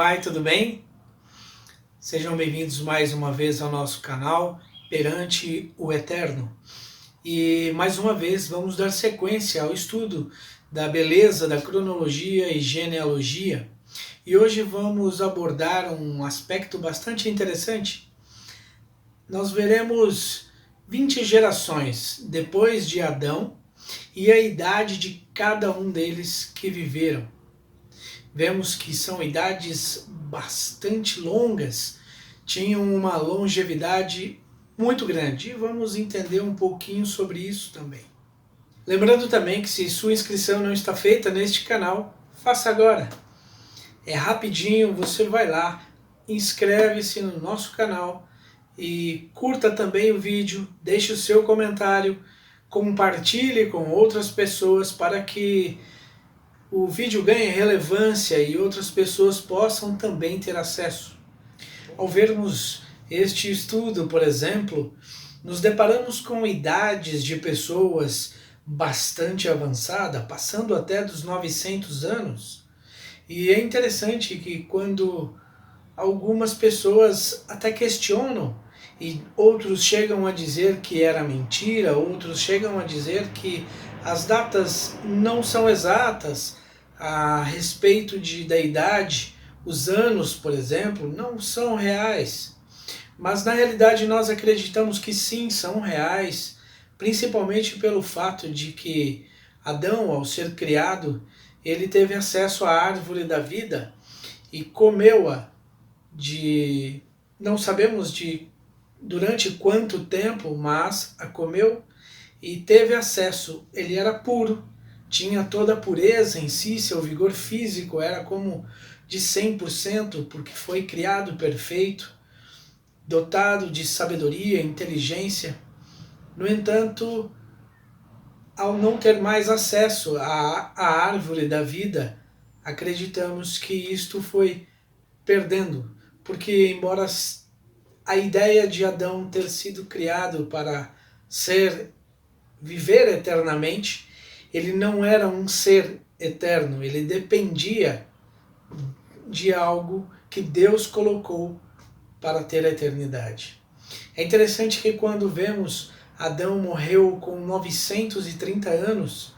vai? Tudo bem? Sejam bem-vindos mais uma vez ao nosso canal Perante o Eterno. E mais uma vez vamos dar sequência ao estudo da beleza da cronologia e genealogia. E hoje vamos abordar um aspecto bastante interessante. Nós veremos 20 gerações depois de Adão e a idade de cada um deles que viveram. Vemos que são idades bastante longas, tinham uma longevidade muito grande. E vamos entender um pouquinho sobre isso também. Lembrando também que se sua inscrição não está feita neste canal, faça agora. É rapidinho, você vai lá, inscreve-se no nosso canal e curta também o vídeo, deixe o seu comentário, compartilhe com outras pessoas para que o vídeo ganhe relevância e outras pessoas possam também ter acesso. Ao vermos este estudo, por exemplo, nos deparamos com idades de pessoas bastante avançadas, passando até dos 900 anos. E é interessante que quando algumas pessoas até questionam, e outros chegam a dizer que era mentira, outros chegam a dizer que as datas não são exatas a respeito da idade, os anos, por exemplo, não são reais. Mas na realidade nós acreditamos que sim, são reais, principalmente pelo fato de que Adão, ao ser criado, ele teve acesso à árvore da vida e comeu-a não sabemos durante quanto tempo, mas a comeu e teve acesso. Ele era puro, tinha toda a pureza em si, seu vigor físico era como de 100%, porque foi criado perfeito, dotado de sabedoria, inteligência. No entanto, ao não ter mais acesso à árvore da vida, acreditamos que isto foi perdendo, porque embora a ideia de Adão ter sido criado para viver eternamente, ele não era um ser eterno, ele dependia de algo que Deus colocou para ter a eternidade. É interessante que quando vemos Adão morreu com 930 anos,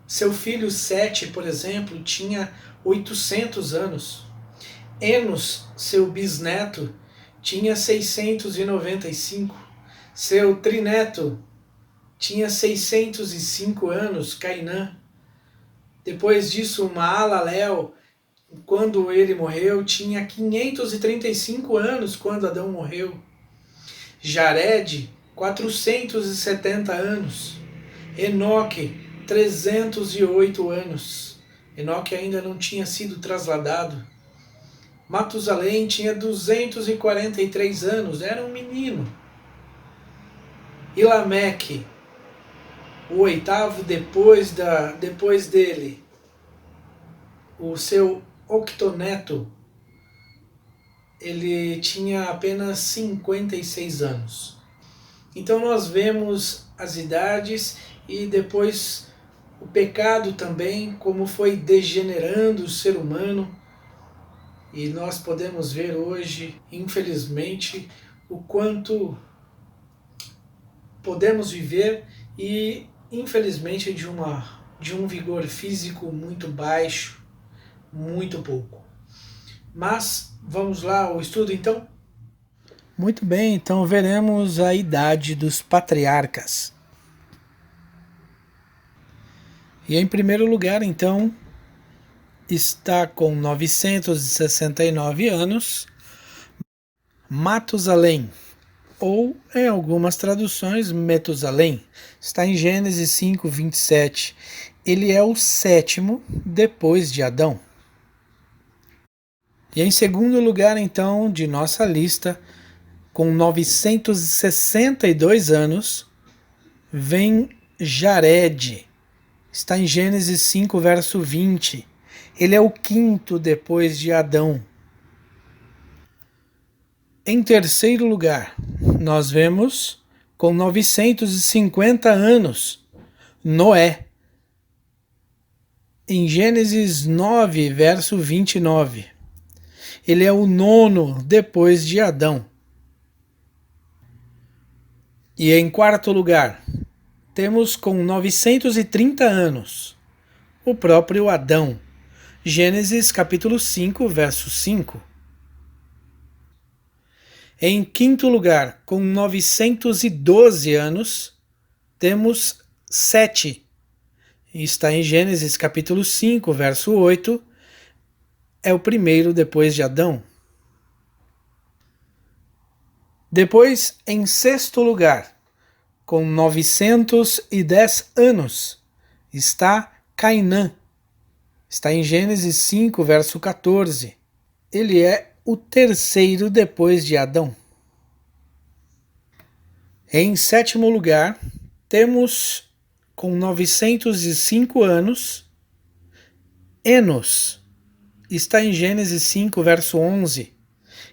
seu filho Sete, por exemplo, tinha 800 anos. Enos, seu bisneto, tinha 695. Seu trineto tinha 605 anos, Cainã. Depois disso, Maalalel, quando ele morreu, tinha 535 anos quando Adão morreu. Jared, 470 anos. Enoque, 308 anos. Enoque ainda não tinha sido trasladado. Matusalém tinha 243 anos, era um menino. E Lameque, o oitavo depois dele, o seu octoneto, ele tinha apenas 56 anos. Então nós vemos as idades e depois o pecado também, como foi degenerando o ser humano. E nós podemos ver hoje, infelizmente, o quanto podemos viver e, infelizmente, de um vigor físico muito baixo, muito pouco. Mas vamos lá ao estudo então? Muito bem, então veremos a idade dos patriarcas. E em primeiro lugar, então, está com 969 anos, Matusalém, ou em algumas traduções, Metusalém. Está em Gênesis 5, 27. Ele é o sétimo depois de Adão. E em segundo lugar, então, de nossa lista, com 962 anos, vem Jared. Está em Gênesis 5, verso 20. Ele é o quinto depois de Adão. Em terceiro lugar, nós vemos, com 950 anos, Noé. em Gênesis 9, verso 29. Ele é o nono depois de Adão. E em quarto lugar, temos com 930 anos o próprio Adão. Gênesis capítulo 5, verso 5. Em quinto lugar, com 912 anos, temos Sete. Está em Gênesis capítulo 5, verso 8. É o primeiro depois de Adão. Depois, em sexto lugar, com 910 anos, está Cainã. Está em Gênesis 5, verso 14. Ele é o terceiro depois de Adão. Em sétimo lugar, temos, com 905 anos, Enos. Está em Gênesis 5, verso 11.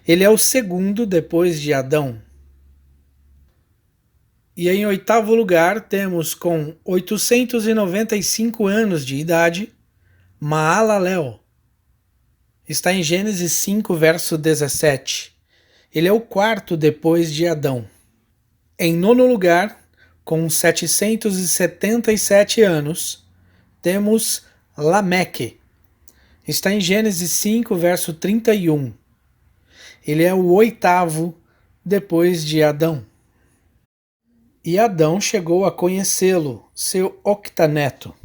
Ele é o segundo depois de Adão. E em oitavo lugar, temos com 895 anos de idade, Maalalel. Está em Gênesis 5, verso 17. Ele é o quarto depois de Adão. Em nono lugar, com 777 anos, temos Lameque. Está em Gênesis 5, verso 31. Ele é o oitavo depois de Adão. E Adão chegou a conhecê-lo, seu octaneto.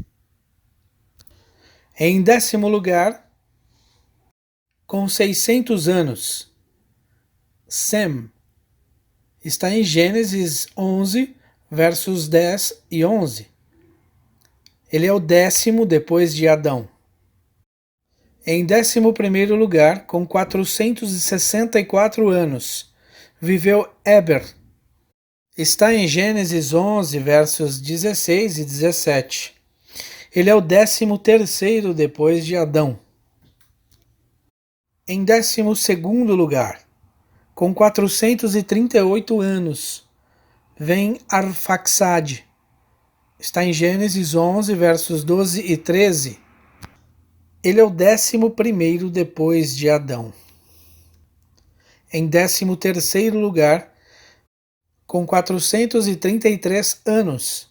Em décimo lugar, com 600 anos, Sem. Está em Gênesis 11, versos 10 e 11. Ele é o décimo depois de Adão. Em 11º lugar, com 464 anos, viveu Eber. Está em Gênesis 11, versos 16 e 17. Ele é o 13º depois de Adão. Em 12º lugar, com 438 anos, vem Arfaxade. Está em Gênesis 11, versos 12 e 13. Ele é o 11º depois de Adão. Em 13º lugar, com 433 anos,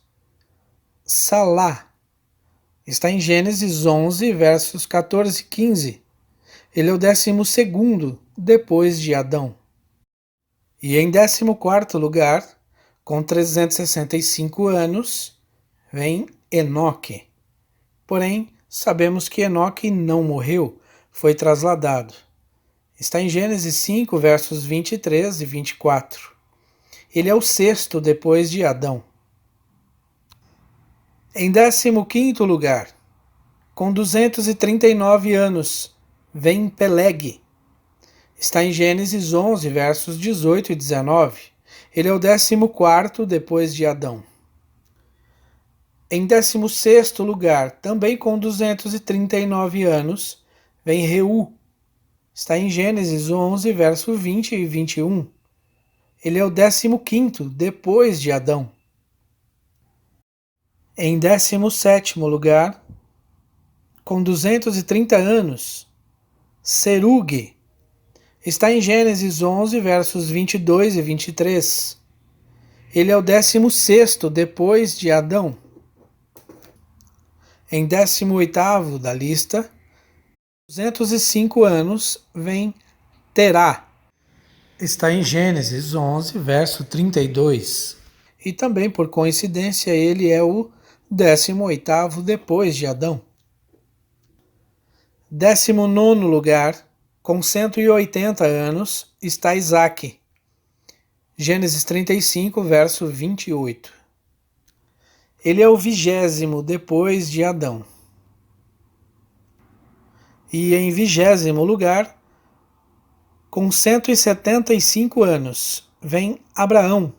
Salá. Está em Gênesis 11, versos 14 e 15. Ele é o 12º depois de Adão. E em 14º lugar, com 365 anos, vem Enoque. Porém, sabemos que Enoque não morreu, foi trasladado. Está em Gênesis 5, versos 23 e 24. Ele é o sexto depois de Adão. Em 15º lugar, com 239 anos, vem Peleg. Está em Gênesis 11, versos 18 e 19. Ele é o 14º depois de Adão. Em 16º lugar, também com 239 anos, vem Reu. Está em Gênesis 11, verso 20 e 21. Ele é o 15º depois de Adão. Em 17º lugar, com 230 anos, Serug. Está em Gênesis 11, versos 22 e 23. Ele é o 16º depois de Adão. Em 18º da lista, 205 anos, vem Terá. Está em Gênesis 11, verso 32. E também, por coincidência, ele é o 18º depois de Adão. 19º lugar, com 180 anos, está Isaque. Gênesis 35, verso 28. Ele é o 20º depois de Adão. E em 20º lugar, com 175 anos, vem Abraão.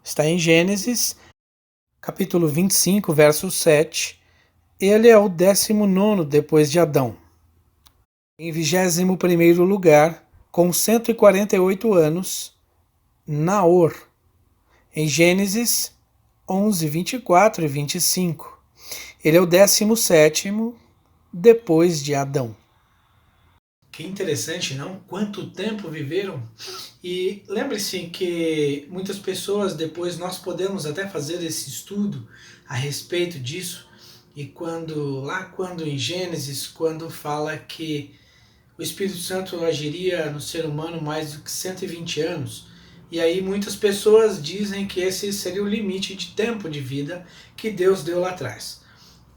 Está em Gênesis, capítulo 25, verso 7. Ele é o 19º depois de Adão. Em 21º lugar, com 148 anos, Naor. Em Gênesis 11, 24 e 25. Ele é o 17º depois de Adão. Que interessante, não? Quanto tempo viveram? E lembre-se que muitas pessoas, depois nós podemos até fazer esse estudo a respeito disso, e quando em Gênesis, quando fala que o Espírito Santo agiria no ser humano mais do que 120 anos, e aí muitas pessoas dizem que esse seria o limite de tempo de vida que Deus deu lá atrás.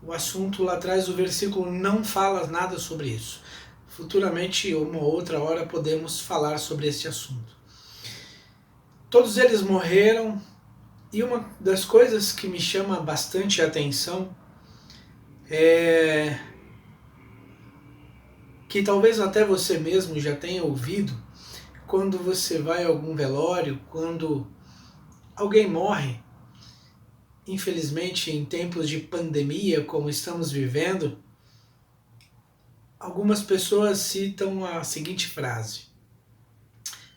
O assunto lá atrás, o versículo não fala nada sobre isso. Futuramente, uma outra hora, podemos falar sobre esse assunto. Todos eles morreram, e uma das coisas que me chama bastante a atenção é que talvez até você mesmo já tenha ouvido, quando você vai a algum velório, quando alguém morre, infelizmente em tempos de pandemia como estamos vivendo, algumas pessoas citam a seguinte frase: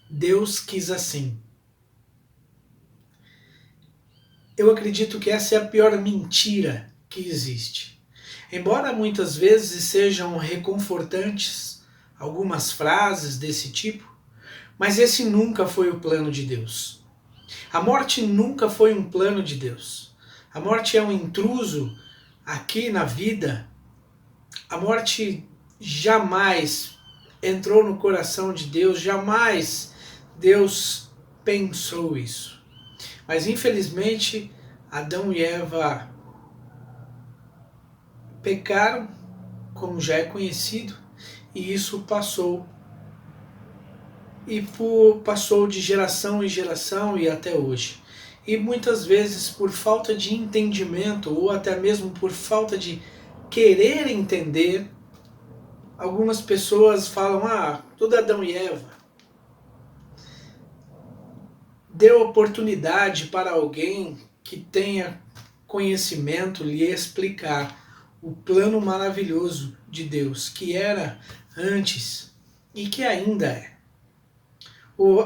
Deus quis assim. Eu acredito que essa é a pior mentira que existe. Embora muitas vezes sejam reconfortantes algumas frases desse tipo, mas esse nunca foi o plano de Deus. A morte nunca foi um plano de Deus. A morte é um intruso aqui na vida. A morte jamais entrou no coração de Deus, jamais Deus pensou isso. Mas infelizmente Adão e Eva pecaram, como já é conhecido, e isso passou de geração em geração e até hoje. E muitas vezes por falta de entendimento ou até mesmo por falta de querer entender, algumas pessoas falam: tudo Adão e Eva. Dê oportunidade para alguém que tenha conhecimento lhe explicar o plano maravilhoso de Deus, que era antes e que ainda é.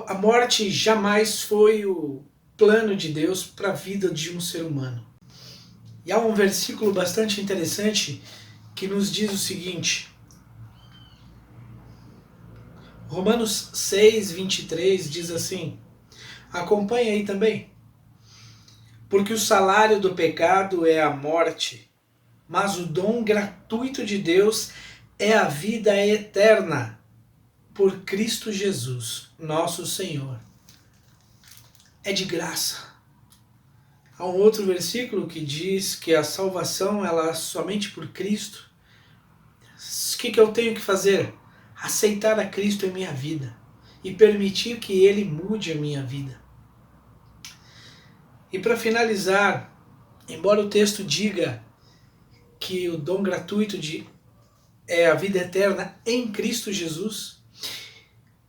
A morte jamais foi o plano de Deus para a vida de um ser humano. E há um versículo bastante interessante que nos diz o seguinte: Romanos 6, 23 diz assim, acompanha aí também. Porque o salário do pecado é a morte, mas o dom gratuito de Deus é a vida eterna por Cristo Jesus, nosso Senhor. É de graça. Há um outro versículo que diz que a salvação ela é somente por Cristo. O que eu tenho que fazer? Aceitar a Cristo em minha vida e permitir que Ele mude a minha vida. E para finalizar, embora o texto diga que o dom gratuito é a vida eterna em Cristo Jesus,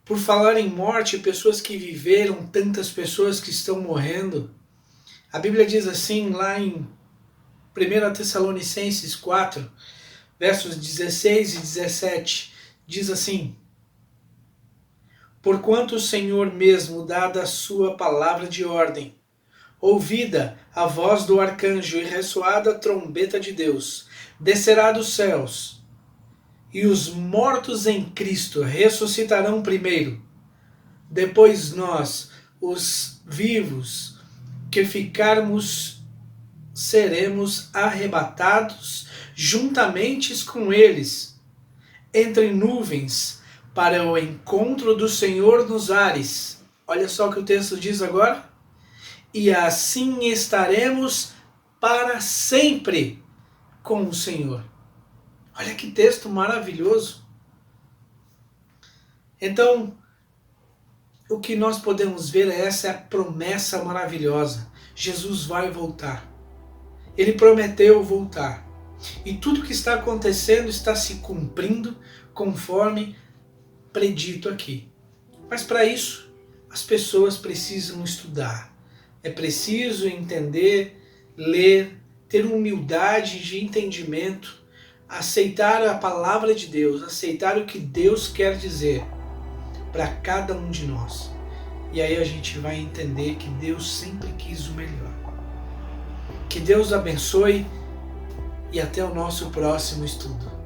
por falar em morte, pessoas que viveram, tantas pessoas que estão morrendo, a Bíblia diz assim, lá em 1 Tessalonicenses 4, versos 16 e 17, diz assim: Porquanto o Senhor mesmo, dada a sua palavra de ordem, ouvida a voz do arcanjo e ressoada a trombeta de Deus, descerá dos céus, e os mortos em Cristo ressuscitarão primeiro. Depois nós, os vivos, que ficarmos, seremos arrebatados juntamente com eles, entre nuvens, para o encontro do Senhor nos ares. Olha só o que o texto diz agora. E assim estaremos para sempre com o Senhor. Olha que texto maravilhoso. Então, o que nós podemos ver é essa promessa maravilhosa. Jesus vai voltar. Ele prometeu voltar. E tudo que está acontecendo está se cumprindo conforme predito aqui. Mas para isso, as pessoas precisam estudar. É preciso entender, ler, ter humildade de entendimento, aceitar a palavra de Deus, aceitar o que Deus quer dizer para cada um de nós. E aí a gente vai entender que Deus sempre quis o melhor. Que Deus abençoe e até o nosso próximo estudo.